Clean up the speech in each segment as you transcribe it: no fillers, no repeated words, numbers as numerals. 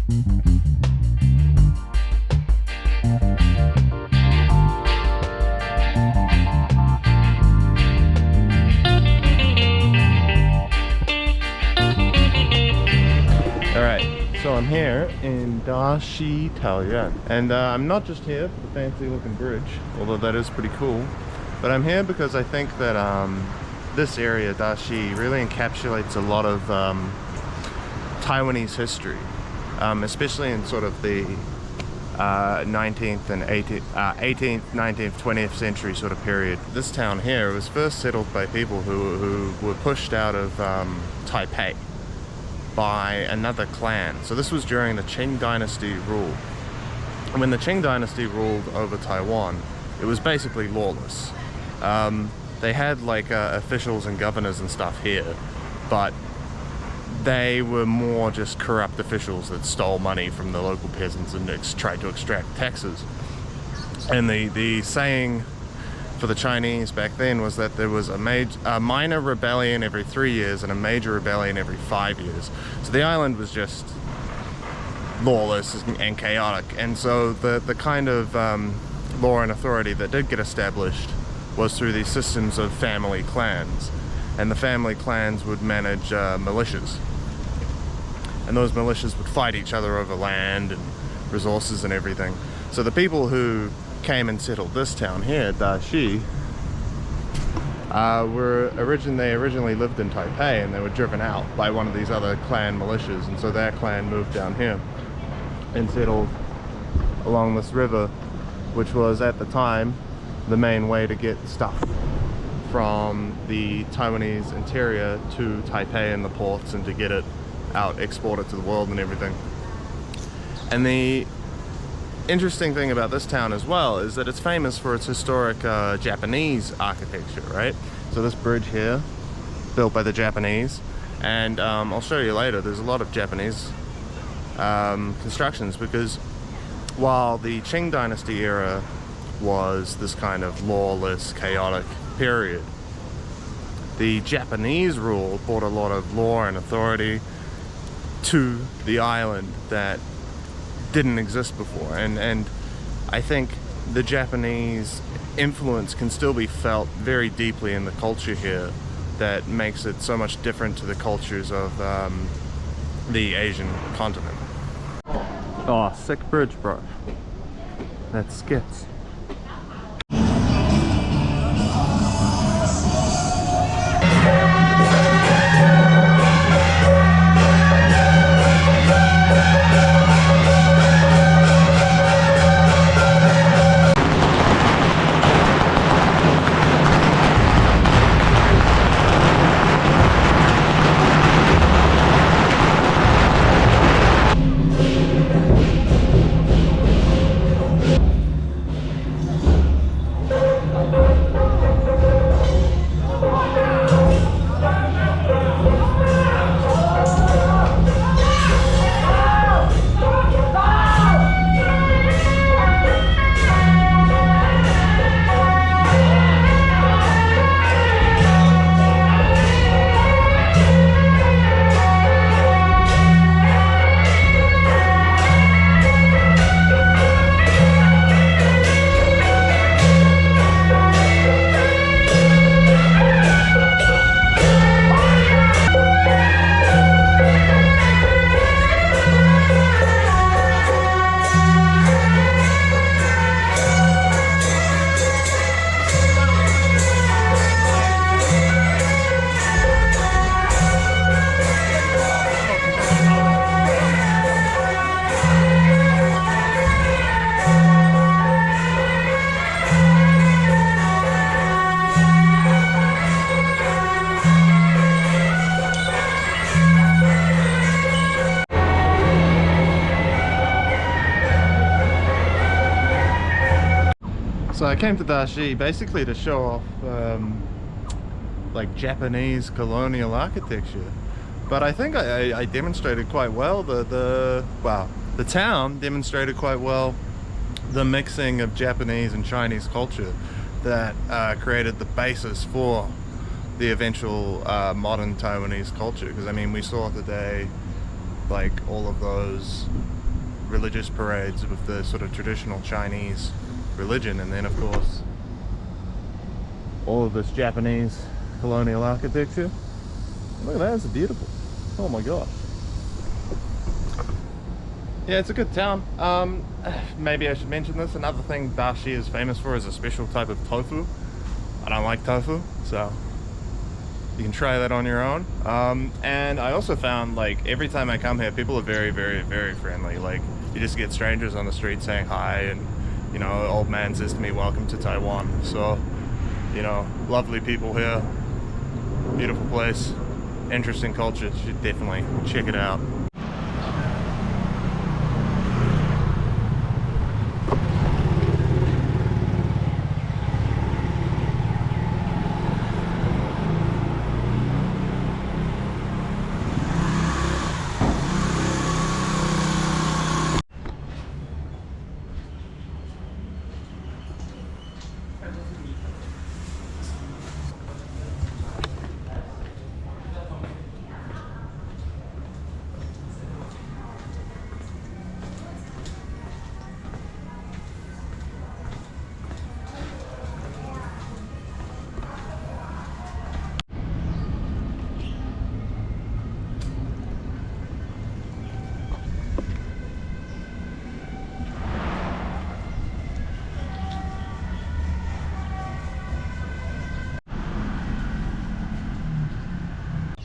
So I'm here in Daxi, Taiwan, and I'm not just here for the fancy looking bridge, although that is pretty cool, but I'm here because I think that this area, Daxi, really encapsulates a lot of Taiwanese history, especially in sort of the 19th and 18th, 19th, 20th century sort of period. This town here was first settled by people who were pushed out of Taipei by another clan. So this was during the Qing dynasty rule. And when the Qing dynasty ruled over Taiwan, it was basically lawless. They had like officials and governors and stuff here, but they were more just corrupt officials that stole money from the local peasants and tried to extract taxes. And the saying for the Chinese back then was that there was a minor rebellion every 3 years and a major rebellion every 5 years. So the island was just lawless and chaotic. And so the kind of law and authority that did get established was through these systems of family clans. And the family clans would manage militias. And those militias would fight each other over land and resources and everything. So the people who came and settled this town here, Daxi, they originally lived in Taipei, and they were driven out by one of these other clan militias, and so their clan moved down here and settled along this river, which was at the time the main way to get stuff from the Taiwanese interior to Taipei and the ports, and to get it out, export it to the world and everything. And the interesting thing about this town as well is that it's famous for its historic Japanese architecture, right? So this bridge here, built by the Japanese, and I'll show you later, there's a lot of Japanese constructions, because while the Qing dynasty era was this kind of lawless, chaotic period, the Japanese rule brought a lot of law and authority to the island that didn't exist before, and I think the Japanese influence can still be felt very deeply in the culture here, that makes it so much different to the cultures of the Asian continent. Oh, sick bridge, bro. That skits. So I came to Daxi basically to show off like Japanese colonial architecture, but I think I demonstrated quite well the town demonstrated quite well the mixing of Japanese and Chinese culture that created the basis for the eventual modern Taiwanese culture. Because I mean, we saw today like all of those religious parades with the sort of traditional Chinese religion, and then of course all of this Japanese colonial architecture. Look at that, it's beautiful. Oh my gosh. Yeah, it's a good town. Maybe I should mention this. Another thing Daxi is famous for is a special type of tofu. I don't like tofu, so you can try that on your own. And I also found, like, every time I come here, people are very, very, very friendly. Like, you just get strangers on the street saying hi, and, you know, an old man says to me, "Welcome to Taiwan." So, you know, lovely people here. Beautiful place. Interesting culture. You should definitely check it out.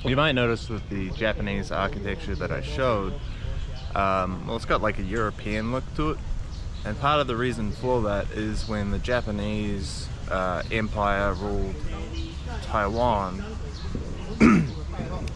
You might notice that the Japanese architecture that I showed, well, it's got like a European look to it, and part of the reason for that is when the Japanese Empire ruled Taiwan,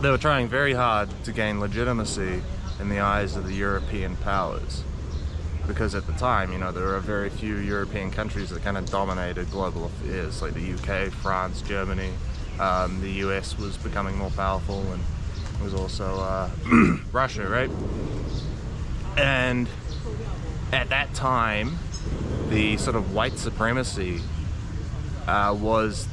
they were trying very hard to gain legitimacy in the eyes of the European powers, because at the time, you know, there were very few European countries that kind of dominated global affairs, like the UK, France, Germany. The US was becoming more powerful, and it was also Russia, right? And at that time, the sort of white supremacy was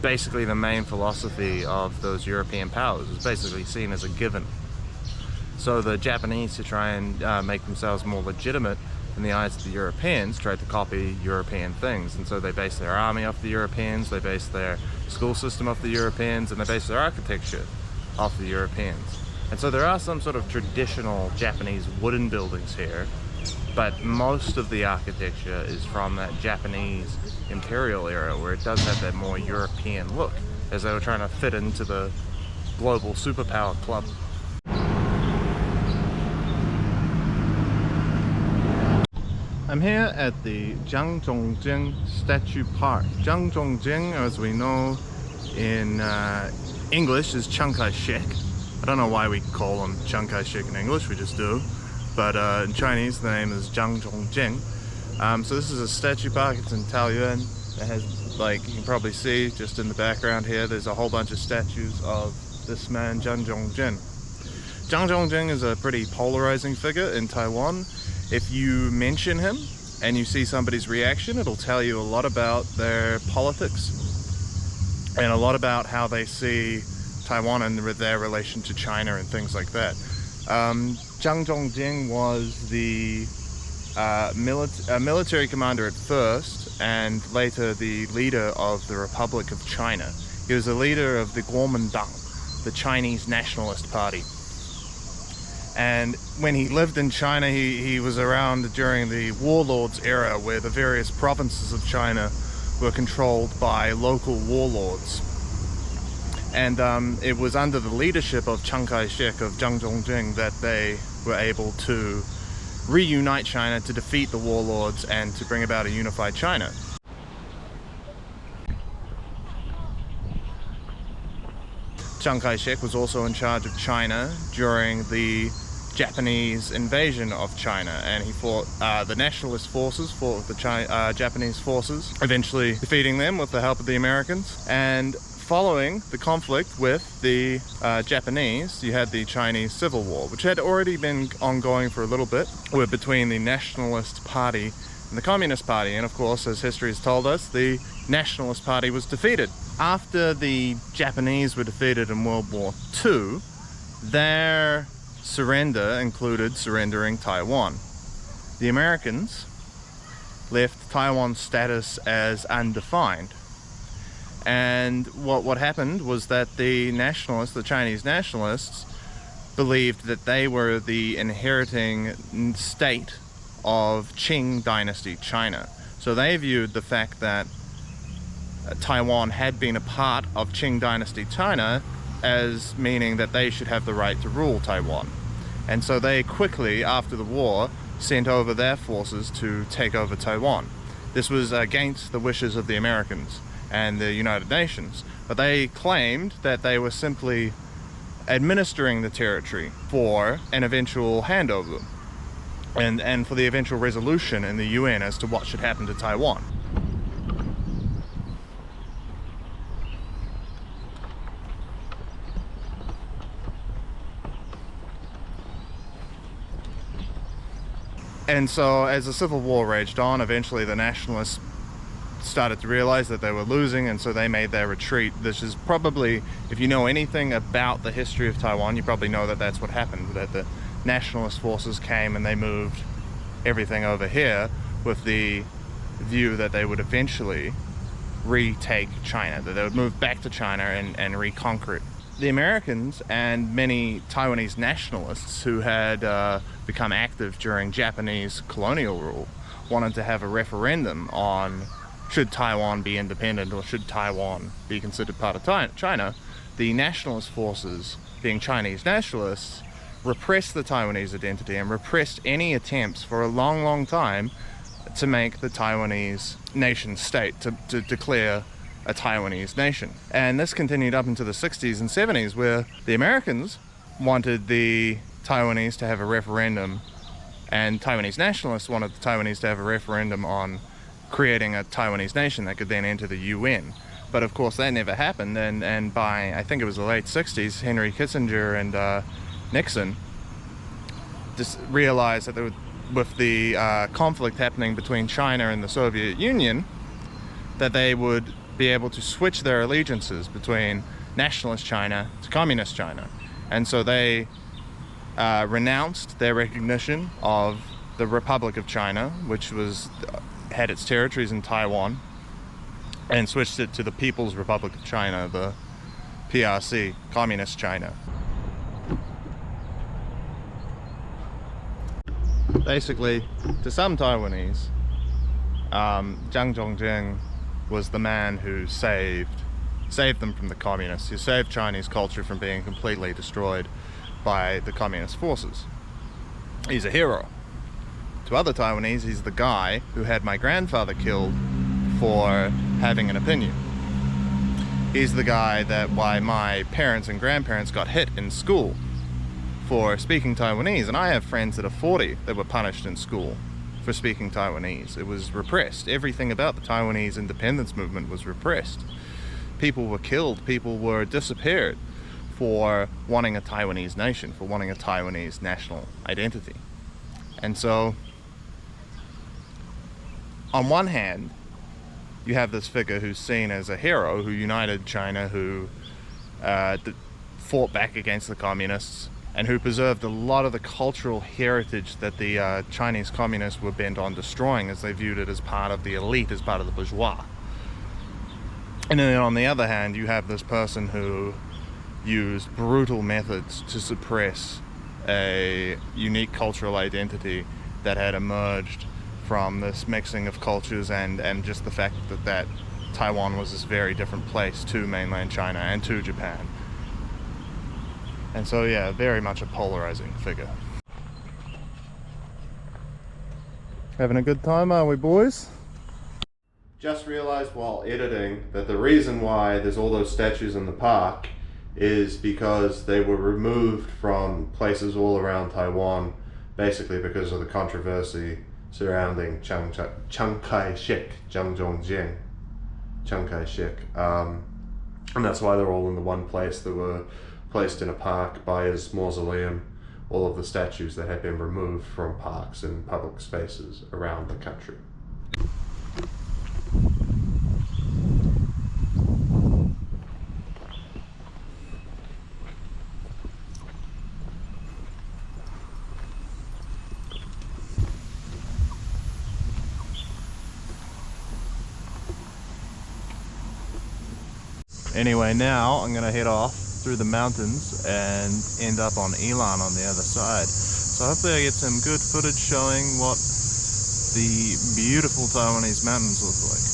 basically the main philosophy of those European powers. It was basically seen as a given. So the Japanese, to try and make themselves more legitimate in the eyes of the Europeans, tried to copy European things, and so they based their army off the Europeans, they based their school system off the Europeans, and they based their architecture off the Europeans. And so there are some sort of traditional Japanese wooden buildings here, but most of the architecture is from that Japanese imperial era, where it does have that more European look, as they were trying to fit into the global superpower club. I'm here at the Zhangzhongjing Statue Park. Zhangzhongjing, as we know in English, is Chiang Kai-shek. I don't know why we call him Chiang Kai-shek in English, we just do. But in Chinese, the name is Zhangzhongjing. So this is a statue park, it's in Taoyuan. It has, like, you can probably see just in the background here, there's a whole bunch of statues of this man, Zhang Zhongjing. Zhang Zhongjing is a pretty polarizing figure in Taiwan. If you mention him and you see somebody's reaction, it'll tell you a lot about their politics and a lot about how they see Taiwan and their relation to China and things like that. Zhang Zhongjing was the military commander at first, and later the leader of the Republic of China. He was the leader of the Kuomintang, the Chinese Nationalist Party. And when he lived in China, he was around during the warlords era, where the various provinces of China were controlled by local warlords. And it was under the leadership of Chiang Kai-shek, of Zhang Zhongjing, that they were able to reunite China, to defeat the warlords, and to bring about a unified China. Chiang Kai-shek was also in charge of China during the Japanese invasion of China, and he fought the nationalist forces, fought with the Japanese forces, eventually defeating them with the help of the Americans. And following the conflict with the Japanese, you had the Chinese Civil War, which had already been ongoing for a little bit, between the Nationalist Party and the Communist Party. And of course, as history has told us, the Nationalist Party was defeated. After the Japanese were defeated in World War II, Their surrender included surrendering Taiwan. The Americans left Taiwan's status as undefined. And what happened was that the nationalists, the Chinese nationalists, believed that they were the inheriting state of Qing dynasty China. So they viewed the fact that Taiwan had been a part of Qing dynasty China as meaning that they should have the right to rule Taiwan. And so they quickly, after the war, sent over their forces to take over Taiwan. This was against the wishes of the Americans and the United Nations, but they claimed that they were simply administering the territory for an eventual handover and for the eventual resolution in the UN as to what should happen to Taiwan. And so as the Civil War raged on, eventually the nationalists started to realize that they were losing, and so they made their retreat. This is probably, if you know anything about the history of Taiwan, you probably know that that's what happened, that the nationalist forces came and they moved everything over here with the view that they would eventually retake China, that they would move back to China and reconquer it. The Americans and many Taiwanese nationalists who had become active during Japanese colonial rule wanted to have a referendum on should Taiwan be independent or should Taiwan be considered part of China. The nationalist forces, being Chinese nationalists, repressed the Taiwanese identity and repressed any attempts for a long, long time to make the Taiwanese nation state, to declare a Taiwanese nation. And this continued up into the 60s and 70s, where the Americans wanted the Taiwanese to have a referendum, and Taiwanese nationalists wanted the Taiwanese to have a referendum on creating a Taiwanese nation that could then enter the UN. But of course that never happened, and by, I think it was the late 60s, Henry Kissinger and Nixon just realized that with the conflict happening between China and the Soviet Union, that they would be able to switch their allegiances between nationalist China to communist China. And so they renounced their recognition of the Republic of China, which had its territories in Taiwan, and switched it to the People's Republic of China, the PRC, Communist China. Basically, to some Taiwanese, Zhang Zhongjing was the man who saved them from the communists, who saved Chinese culture from being completely destroyed by the communist forces. He's a hero. To other Taiwanese, he's the guy who had my grandfather killed for having an opinion. He's the guy that why my parents and grandparents got hit in school for speaking Taiwanese, and I have friends that are 40 that were punished in school for speaking Taiwanese. It was repressed. Everything about the Taiwanese independence movement was repressed. People were killed, people were disappeared for wanting a Taiwanese nation, for wanting a Taiwanese national identity. And so, on one hand, you have this figure who's seen as a hero, who united China, who fought back against the communists, and who preserved a lot of the cultural heritage that the Chinese communists were bent on destroying, as they viewed it as part of the elite, as part of the bourgeois. And then on the other hand, you have this person who used brutal methods to suppress a unique cultural identity that had emerged from this mixing of cultures and just the fact that Taiwan was this very different place to mainland China and to Japan. And so yeah, very much a polarizing figure. Having a good time, are we, boys? Just realized while editing that the reason why there's all those statues in the park is because they were removed from places all around Taiwan, basically because of the controversy surrounding Chiang Kai-shek, Zhang Zhongjing, Chiang Kai-shek. And that's why they're all in the one place. They were placed in a park by his mausoleum, all of the statues that had been removed from parks and public spaces around the country. Anyway, now I'm gonna head off through the mountains and end up on Elan on the other side. So hopefully I get some good footage showing what the beautiful Taiwanese mountains look like.